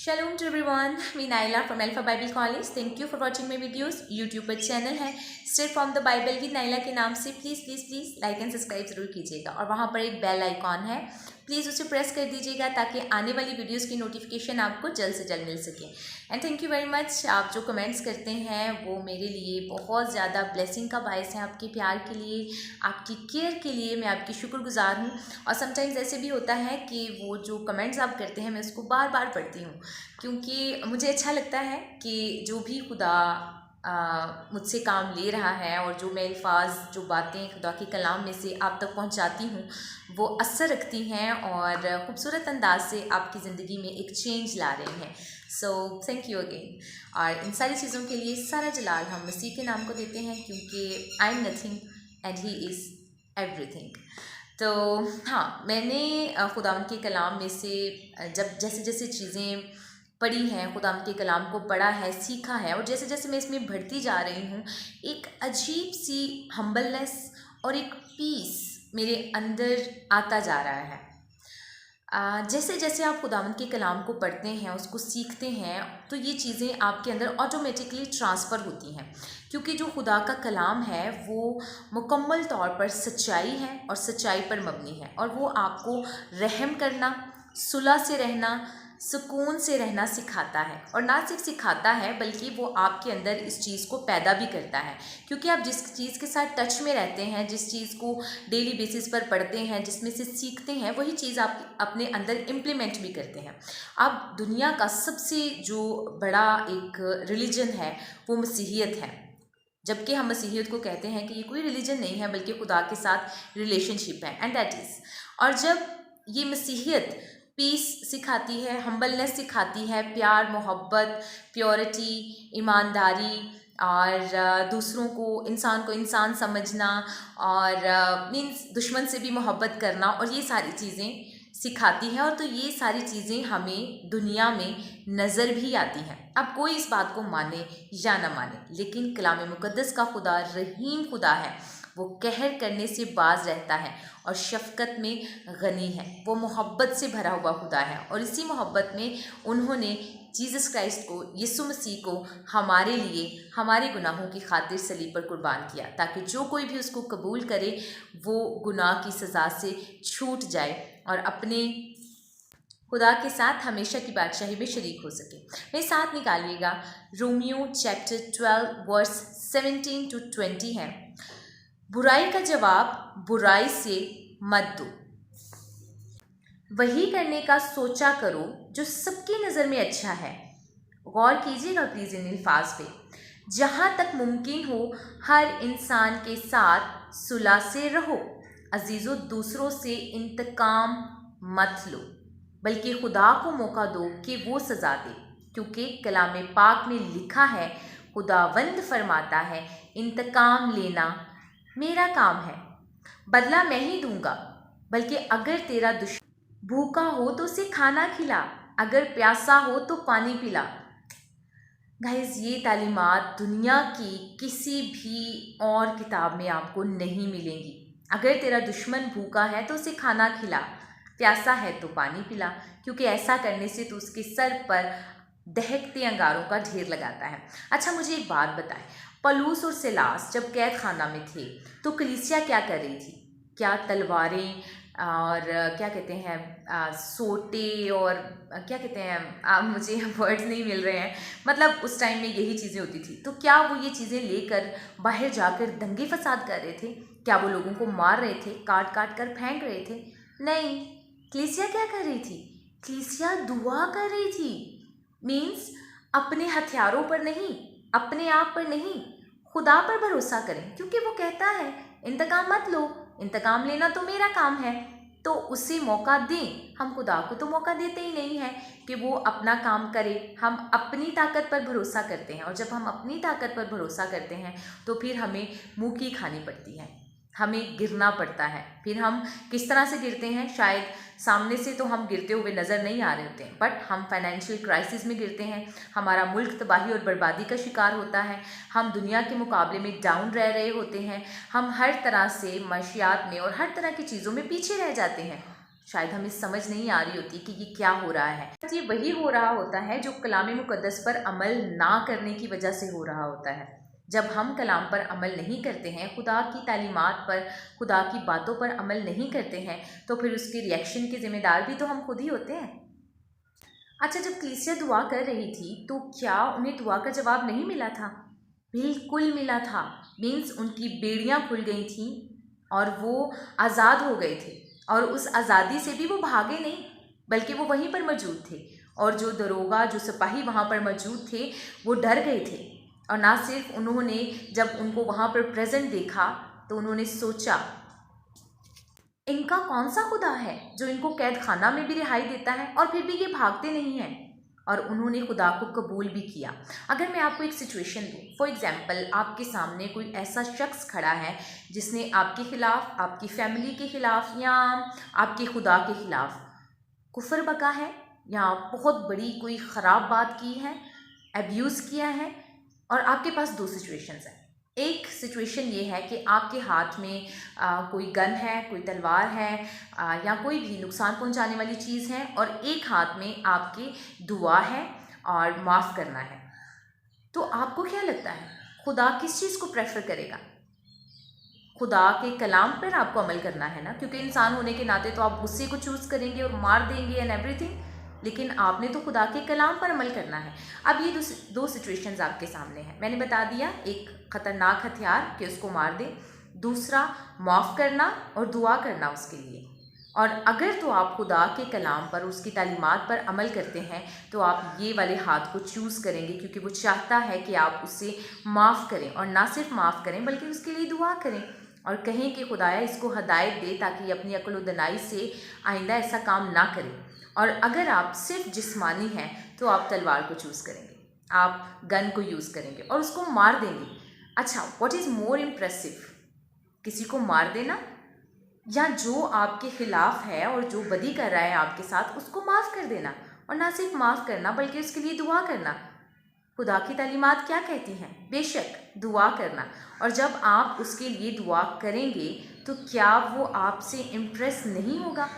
Shalom to everyone, मैं Naila from alpha Bible college. Thank you for watching my videos. YouTube पर channel है straight from the Bible with Naila के नाम से। Please like and subscribe जरूर कीजिएगा और वहाँ पर एक बेल आइकॉन है, प्लीज़ उसे प्रेस कर दीजिएगा ताकि आने वाली वीडियोस की नोटिफिकेशन आपको जल्द से जल्द मिल सके। And thank you very much. आप जो कमेंट्स करते हैं वो मेरे लिए बहुत ज़्यादा ब्लेसिंग का बायस है। आपके प्यार के लिए, आपकी केयर के लिए मैं आपकी शुक्रगुजार हूँ। और समटाइम्स ऐसे भी होता है कि वो जो कमेंट्स आप करते हैं मैं उसको बार बार पढ़ती हूँ, क्योंकि मुझे अच्छा लगता है कि जो भी खुदा मुझसे काम ले रहा है और जो मैं अल्फाज, जो बातें खुदा के कलाम में से आप तक पहुंचाती हूँ वो असर रखती हैं और ख़ूबसूरत अंदाज से आपकी ज़िंदगी में एक चेंज ला रही हैं। So thank you again. और इन सारी चीज़ों के लिए सारा जलाल हम मसीह के नाम को देते हैं, क्योंकि I am nothing and he is everything. तो हाँ, मैंने खुदावंद के कलाम में से जब जैसे जैसे चीज़ें पढ़ी हैं, खुदावंद के कलाम को पढ़ा है, सीखा है, और जैसे जैसे मैं इसमें बढ़ती जा रही हूँ, एक अजीब सी हम्बलनेस और एक पीस मेरे अंदर आता जा रहा है। जैसे जैसे आप खुदावंद के कलाम को पढ़ते हैं, उसको सीखते हैं, तो ये चीज़ें आपके अंदर ऑटोमेटिकली ट्रांसफ़र होती हैं, क्योंकि जो खुदा का कलाम है वो मुकम्मल तौर पर सच्चाई है और सच्चाई पर मबनी है, और वो आपको रहम करना, सुलह से रहना, सुकून से रहना सिखाता है। और ना सिर्फ सिखाता है बल्कि वो आपके अंदर इस चीज़ को पैदा भी करता है, क्योंकि आप जिस चीज़ के साथ टच में रहते हैं, जिस चीज़ को डेली बेसिस पर पढ़ते हैं, जिसमें से सीखते हैं, वही चीज़ आप अपने अंदर इम्प्लीमेंट भी करते हैं। अब दुनिया का सबसे जो बड़ा एक रिलीजन है वो मसीहियत है, जबकि हम मसीहियत को कहते हैं कि ये कोई रिलीजन नहीं है बल्कि खुदा के साथ रिलेशनशिप है, एंड दैट इज़। और जब ये मसीहियत पीस सिखाती है, हम्बलनेस सिखाती है, प्यार, मोहब्बत, प्योरिटी, ईमानदारी, और दूसरों को इंसान समझना, और मीन्स दुश्मन से भी मोहब्बत करना, और ये सारी चीज़ें सिखाती है। और तो ये सारी चीज़ें हमें दुनिया में नज़र भी आती हैं। अब कोई इस बात को माने या ना माने, लेकिन कलाम मुक़द्दस का खुदा रहीम खुदा है। वो कहर करने से बाज रहता है और शफ़क़त में गनी है। वो मोहब्बत से भरा हुआ खुदा है, और इसी मोहब्बत में उन्होंने जीसस क्राइस्ट को, यीशु मसीह को हमारे लिए, हमारे गुनाहों की खातिर सलीब पर कुर्बान किया, ताकि जो कोई भी उसको कबूल करे वो गुनाह की सज़ा से छूट जाए और अपने खुदा के साथ हमेशा की बादशाही में शरीक हो सके। मेरे साथ निकालिएगा रोमियो चैप्टर 12 वर्स 17 to 20 है। बुराई का जवाब बुराई से मत दो, वही करने का सोचा करो जो सबकी नज़र में अच्छा है। गौर कीजिएगा प्लीज़ इन अल्फाज पे। जहाँ तक मुमकिन हो हर इंसान के साथ सुलह से रहो। अजीज़ों, दूसरों से इंतकाम मत लो, बल्कि खुदा को मौका दो कि वो सज़ा दे, क्योंकि कलाम पाक में लिखा है, खुदावंद फरमाता है, इंतकाम लेना मेरा काम है, बदला मैं ही दूंगा। बल्कि अगर तेरा दुश्मन भूखा हो तो उसे खाना खिला, अगर प्यासा हो तो पानी पिला। गाइस, ये तालीमात दुनिया की किसी भी और किताब में आपको नहीं मिलेंगी। अगर तेरा दुश्मन भूखा है तो उसे खाना खिला, प्यासा है तो पानी पिला, क्योंकि ऐसा करने से तो उसके सर पर दहकते अंगारों का ढेर लगाता है। अच्छा, मुझे एक बात बताएं, पलूस और सिलास जब कैद खाना में थे तो कलीसिया क्या कर रही थी? क्या तलवारें और क्या कहते हैं सोटे, और क्या कहते हैं, मुझे वर्ड्स नहीं मिल रहे हैं, मतलब उस टाइम में यही चीज़ें होती थी। तो क्या वो ये चीज़ें लेकर बाहर जाकर दंगे फसाद कर रहे थे? क्या वो लोगों को मार रहे थे, काट काट कर फेंक रहे थे? नहीं। कलीसिया क्या कर रही थी? कलीसिया दुआ कर रही थी। मीन्स अपने हथियारों पर नहीं, अपने आप पर नहीं, खुदा पर भरोसा करें, क्योंकि वो कहता है इंतकाम मत लो, इंतकाम लेना तो मेरा काम है। तो उसे मौका दें। हम खुदा को तो मौका देते ही नहीं है कि वो अपना काम करे, हम अपनी ताकत पर भरोसा करते हैं। और जब हम अपनी ताकत पर भरोसा करते हैं तो फिर हमें मुँह की खानी पड़ती है, हमें गिरना पड़ता है। फिर हम किस तरह से गिरते हैं? शायद सामने से तो हम गिरते हुए नज़र नहीं आ रहे होते हैं, बट हम फाइनेंशियल क्राइसिस में गिरते हैं, हमारा मुल्क तबाही और बर्बादी का शिकार होता है, हम दुनिया के मुकाबले में डाउन रह रहे होते हैं, हम हर तरह से माशियात में और हर तरह की चीज़ों में पीछे रह जाते हैं। शायद हमें समझ नहीं आ रही होती कि ये क्या हो रहा है। ये वही हो रहा होता है जो कलाम मुक़द्दस पर अमल ना करने की वजह से हो रहा होता है। जब हम कलाम पर अमल नहीं करते हैं, खुदा की तालीमात पर, खुदा की बातों पर अमल नहीं करते हैं, तो फिर उसके रिएक्शन के ज़िम्मेदार भी तो हम खुद ही होते हैं। अच्छा, जब कलीसिया दुआ कर रही थी तो क्या उन्हें दुआ का जवाब नहीं मिला था? बिल्कुल मिला था। मीन्स उनकी बेड़ियाँ खुल गई थीं और वो आज़ाद हो गए थे, और उस आज़ादी से भी वो भागे नहीं, बल्कि वो वहीं पर मौजूद थे। और जो दरोगा, जो सिपाही वहाँ पर मौजूद थे, वो डर गए थे। और ना सिर्फ उन्होंने, जब उनको वहाँ पर प्रेजेंट देखा तो उन्होंने सोचा, इनका कौन सा खुदा है जो इनको कैद खाना में भी रिहाई देता है और फिर भी ये भागते नहीं हैं। और उन्होंने खुदा को कबूल भी किया। अगर मैं आपको एक सिचुएशन दूँ, फॉर एग्जांपल, आपके सामने कोई ऐसा शख्स खड़ा है जिसने आपके ख़िलाफ़, आपकी फैमिली के ख़िलाफ़ या आपके खुदा के ख़िलाफ़ कुफ्र बका है या बहुत बड़ी कोई ख़राब बात की है, एब्यूज़ किया है, और आपके पास दो सिचुएशंस हैं। एक सिचुएशन ये है कि आपके हाथ में कोई गन है, कोई तलवार है, या कोई भी नुकसान पहुंचाने वाली चीज़ है, और एक हाथ में आपकी दुआ है और माफ़ करना है। तो आपको क्या लगता है, खुदा किस चीज़ को प्रेफर करेगा? खुदा के कलाम पर आपको अमल करना है ना, क्योंकि इंसान होने के नाते तो आप गुस्से को चूज़ करेंगे और मार देंगे एंड एवरीथिंग, लेकिन आपने तो खुदा के कलाम पर अमल करना है। अब ये दो सिचुएशंस आपके सामने हैं। मैंने बता दिया, एक ख़तरनाक हथियार कि उसको मार दे, दूसरा माफ़ करना और दुआ करना उसके लिए। और अगर तो आप खुदा के कलाम पर, उसकी तालीमात पर अमल करते हैं, तो आप ये वाले हाथ को चूज़ करेंगे, क्योंकि वो चाहता है कि आप उससे माफ़ करें, और ना सिर्फ माफ़ करें बल्कि उसके लिए दुआ करें और कहें कि खुदाया इसको हदायत दे ताकि अपनी अक्ल व दनाई से आइंदा ऐसा काम ना करें। और अगर आप सिर्फ जिस्मानी हैं तो आप तलवार को चूज़ करेंगे, आप गन को यूज़ करेंगे और उसको मार देंगे। अच्छा, व्हाट इज़ मोर इम्प्रेसिव, किसी को मार देना या जो आपके ख़िलाफ़ है और जो बदी कर रहा है आपके साथ, उसको माफ़ कर देना? और ना सिर्फ माफ़ करना बल्कि उसके लिए दुआ करना। खुदा की तालीमात क्या कहती हैं? बेशक दुआ करना। और जब आप उसके लिए दुआ करेंगे तो क्या वो आपसे इम्प्रेस नहीं होगा?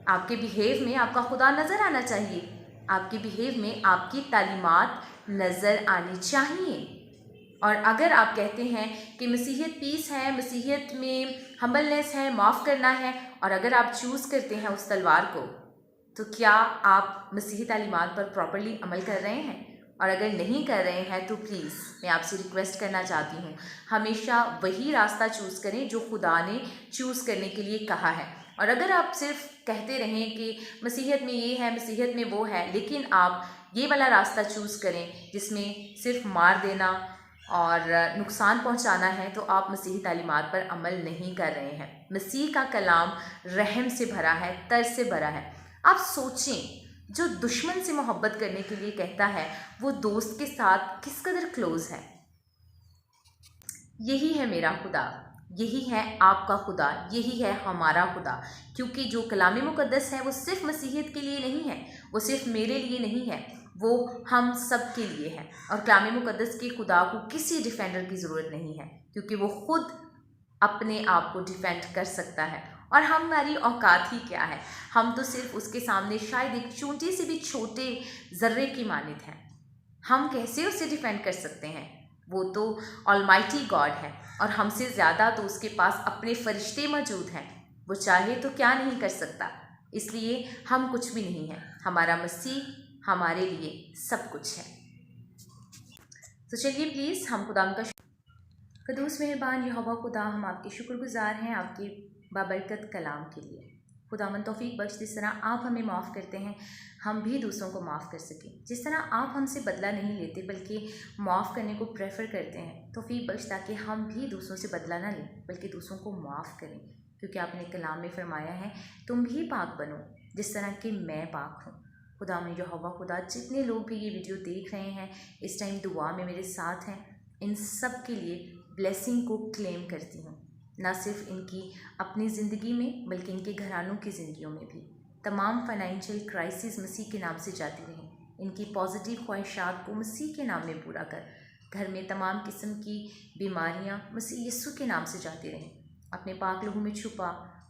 आपके बिहेव में आपका खुदा नज़र आना चाहिए, आपके बिहेव में आपकी तालीमात नज़र आनी चाहिए। और अगर आप कहते हैं कि मसीहियत पीस है, मसीहियत में हम्बलनेस है, माफ़ करना है, और अगर आप चूज़ करते हैं उस तलवार को, तो क्या आप मसीही तालीमात पर प्रॉपर्ली अमल कर रहे हैं? और अगर नहीं कर रहे हैं तो प्लीज़ मैं आपसे रिक्वेस्ट करना चाहती हूँ, हमेशा वही रास्ता चूज़ करें जो खुदा ने चूज़ करने के लिए कहा है। और अगर आप सिर्फ कहते रहें कि मसीहत में ये है, मसीहत में वो है, लेकिन आप ये वाला रास्ता चूज़ करें जिसमें सिर्फ मार देना और नुकसान पहुंचाना है, तो आप मसीही तालीमात पर अमल नहीं कर रहे हैं। मसीह का कलाम रहम से भरा है, तरस से भरा है। आप सोचें, जो दुश्मन से मोहब्बत करने के लिए कहता है, वो दोस्त के साथ किस कदर क्लोज है। यही है मेरा खुदा, यही है आपका खुदा, यही है हमारा खुदा। क्योंकि जो कलाम मुक़द्दस है वो सिर्फ मसीहियत के लिए नहीं है, वो सिर्फ मेरे लिए नहीं है, वो हम सब के लिए है। और कलाम मुक़द्दस के खुदा को किसी डिफेंडर की ज़रूरत नहीं है, क्योंकि वो खुद अपने आप को डिफेंड कर सकता है। और हमारी औकात ही क्या है, हम तो सिर्फ उसके सामने शायद एक चूंटी से भी छोटे ज़र्रे की मानित हैं। हम कैसे उसे डिफेंड कर सकते हैं? वो तो ऑलमाइटी गॉड है, और हमसे ज़्यादा तो उसके पास अपने फरिश्ते मौजूद हैं। वो चाहे तो क्या नहीं कर सकता। इसलिए हम कुछ भी नहीं हैं, हमारा मसीह हमारे लिए सब कुछ है। तो चलिए प्लीज़ हम खुदा का कदूस मेहरबान यहोवा खुदा, हम आपके शुक्रगुज़ार हैं आपके बाबरकत कलाम के लिए। खुदावन तौफीक बख्श, जिस तरह आप हमें माफ़ करते हैं हम भी दूसरों को माफ़ कर सकें। जिस तरह आप हमसे बदला नहीं लेते बल्कि माफ़ करने को प्रेफर करते हैं, तौफीक बख्श ताकि हम भी दूसरों से बदला ना लें बल्कि दूसरों को माफ़ करें। क्योंकि आपने कलाम में फरमाया है, तुम भी पाक बनो जिस तरह कि मैं पाक हूँ। खुदा में यहोवा खुदा, जितने लोग भी ये वीडियो देख रहे हैं इस टाइम दुआ में मेरे साथ हैं, इन सब के लिए ब्लेसिंग को क्लेम करती हूँ, ना सिर्फ इनकी अपनी ज़िंदगी में बल्कि इनके घरानों की ज़िंदगियों में भी। तमाम फाइनेंशियल क्राइसिस मसीह के नाम से जाती रहें। इनकी पॉजिटिव ख्वाहिशात को मसीह के नाम में पूरा कर। घर में तमाम किस्म की बीमारियाँ मसीह यीशु के नाम से जाती रहें। अपने पाक लहू में छुपा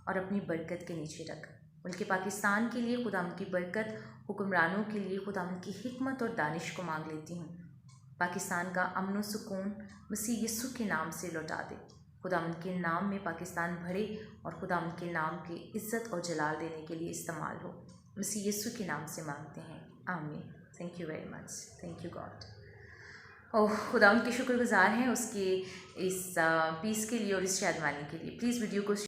और अपनी बरकत के नीचे रख। मुल्क पाकिस्तान के लिए खुदावंद की बरकत, हुक्मरानों के लिए खुदावंद की हिकमत और दानिश को मांग लेती हूँ। पाकिस्तान का अमन व सुकून मसीह यीशु के नाम से लौटा दे। खुदावंद के नाम में पाकिस्तान भरे और खुदावंद के नाम की इज़्ज़त और जलाल देने के लिए इस्तेमाल हो। मसीह यीशु के नाम से मांगते हैं, आमीन। Thank you very much, thank you god. Oh, खुदावंद के शुक्रगुज़ार हैं उसके इस पीस के लिए और इस शादमानी के लिए। प्लीज़ वीडियो को